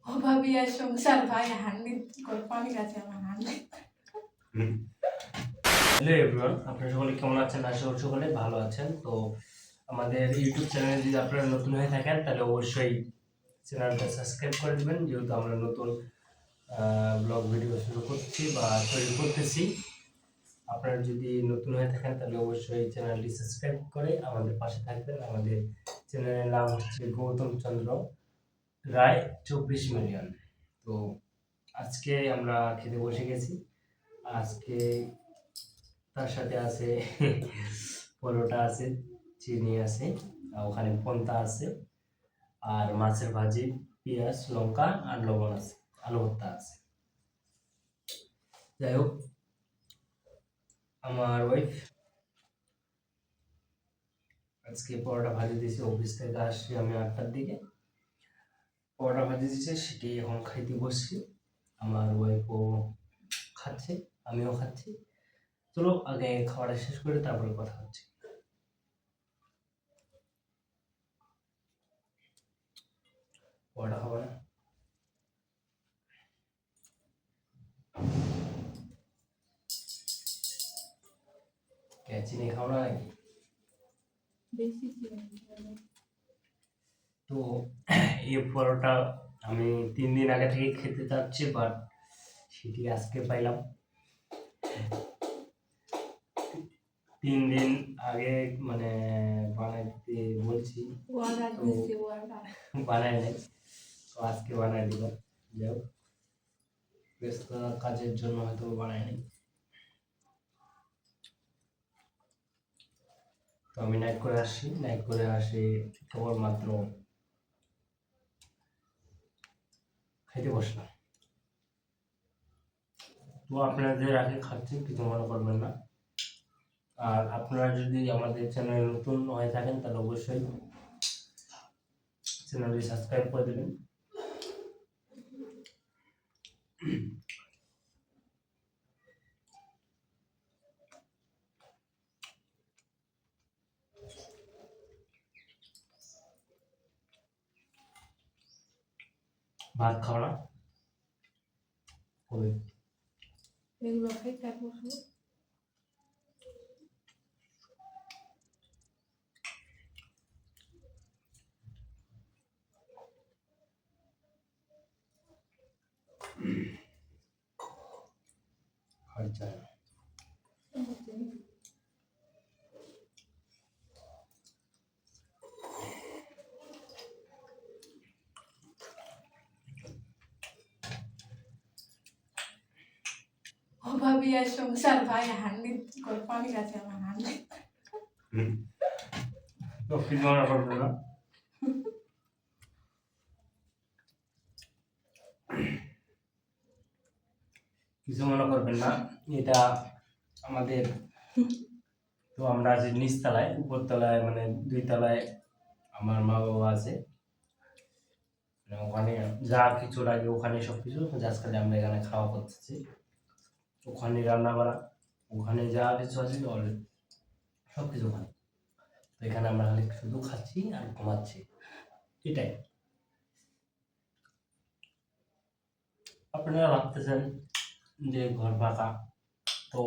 অভাবী আর সংসার ভাই হান্ডি পানি গাছে আমার হান্ডি। হ্যালো এভরিওয়ান, আপনারা সকলে কেমন আছেন? আশা করি সকলে ভালো আছেন। তো আমাদের ইউটিউব চ্যানেলে যদি আপনারা নতুন হয়ে থাকেন তাহলে অবশ্যই চ্যানেলটা সাবস্ক্রাইব করে দেবেন, যেহেতু আমরা নতুন ব্লগ ভিডিও শুরু করছি বা তৈরি করতেছি। আপনারা যদি নতুন হয়ে থাকেন তাহলে অবশ্যই চ্যানেলটি সাবস্ক্রাইব করে আমাদের পাশে থাকবেন। আমাদের চ্যানেলের নাম হচ্ছে গৌতম চন্দ্র রায় 24 মিলিয়ন। তো আজকে আমরা খেতে বসে গেছি। আজকে তার সাথে আছে পরোটা আছে, চিনি আছে, আর ওখানে পন্তা আছে, আর মাছের ভাজি, পেঁয়াজ, লঙ্কা আর লবণ আছে, আলু ভর্তা আছে। যাই হোক, আমার ওয়াইফ আজকে পরোটা ভাজি দিয়েছে। অফিস থেকে আসছি আমি 8টার দিকে, পরোটা ভাজি দিয়েছে, সেটি এখন খাইতে বসছি। আমার ওয়াইফও খাচ্ছে, আমিও খাচ্ছি। চলো আগে খাওয়াটা শেষ করে তারপরে কথা হচ্ছে। পরোটা খাবো না? চিনি খাও না নাকি? বেশি ছিল। তো এই পরোটা আমি 3 দিন আগে থেকে খেতে চাচ্ছি, বাট সেটি আজকে পাইলাম। 3 দিন আগে মানে বানাইতে বলছি, অর্ডার তো দিছি অর্ডার। বানাই নাই। তো আজকে বানাই দিব। যাই হোক, ব্যস্ত কাজের জন্য হয়তো বানাই নাই। তো আমি নাইট করে আসি কেবলমাত্র খাইতে বসলাম। তো আপনাদের আগে খাচ্ছি, কিছু মনে করবেন না। আর আপনারা যদি আমাদের চ্যানেলে নতুন হয়ে থাকেন তাহলে অবশ্যই চ্যানেলটি সাবস্ক্রাইব করে দেবেন। ভাত খাও না? কবে? এগুলো খাই তারপর আচ্ছা, অভাবী আর সংসার ভাই হান্ডি পানি গাছে আমার হান্ডি। তো কিছু মনে করবেন না। কিছু মনে করবেন না, এটা আমাদের। তো আমরা আছি নিচতলায়, উপরতলায় মানে 2 তলায় আমার মা বাবা আছে। মানে ওখানে যা কিছু লাগে ওখানে সবকিছু, জাস্ট খালি আমরা এখানে খাওয়া করতেছি। ওখানে রান্না করা, ওখানে যা কিছু আছে সব কিছু ওখানে। তো এখানে আমরা খালি শুধু খাচ্ছি আর ঘুমাচ্ছি, এটাই। আপনারা ভাবতেছেন যে ঘর ফাঁকা, তো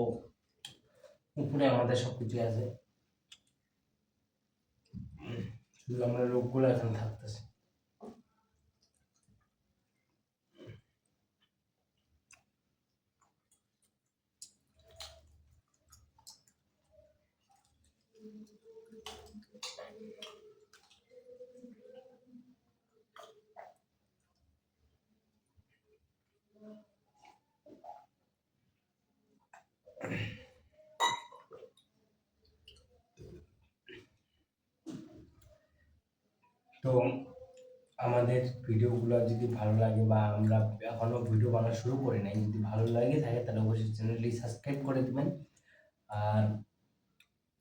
উপরে আমাদের সবকিছু আছে, শুধু আমরা লোকগুলো এখানে থাকতেছি। তো আমাদের ভিডিওগুলো যদি ভালো লাগে বা আমরা এখনো ভিডিও বানানো শুরু করি নাই, যদি ভালো লাগে থাকে তাহলে অবশ্যই চ্যানেলটি সাবস্ক্রাইব করে দেবেন। আর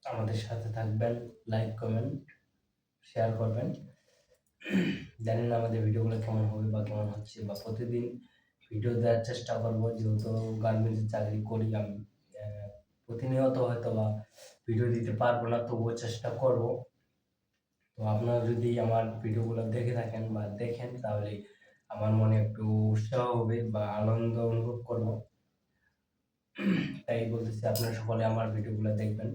আমাদের সাথে থাকবেন, লাইক কমেন্ট শেয়ার করবেন। জানেন না আমাদের ভিডিওগুলো কেমন হবে বা কেমন হচ্ছে, বা প্রতিদিন ভিডিও দেওয়ার চেষ্টা করবো, যেহেতু গার্মেন্টসের চাকরি করি আমি। প্রতিনিয়ত হয়তো বা ভিডিও দিতে পারবো না, তবুও চেষ্টা করব। তো আপনারা যদি আমার ভিডিওগুলো দেখে থাকেন বা দেখেন তাহলে আমার মনে একটু উৎসাহ হবে বা আনন্দ অনুভব করব। তাই বলতেছি আপনারা সকলে আমার ভিডিওগুলো দেখবেন।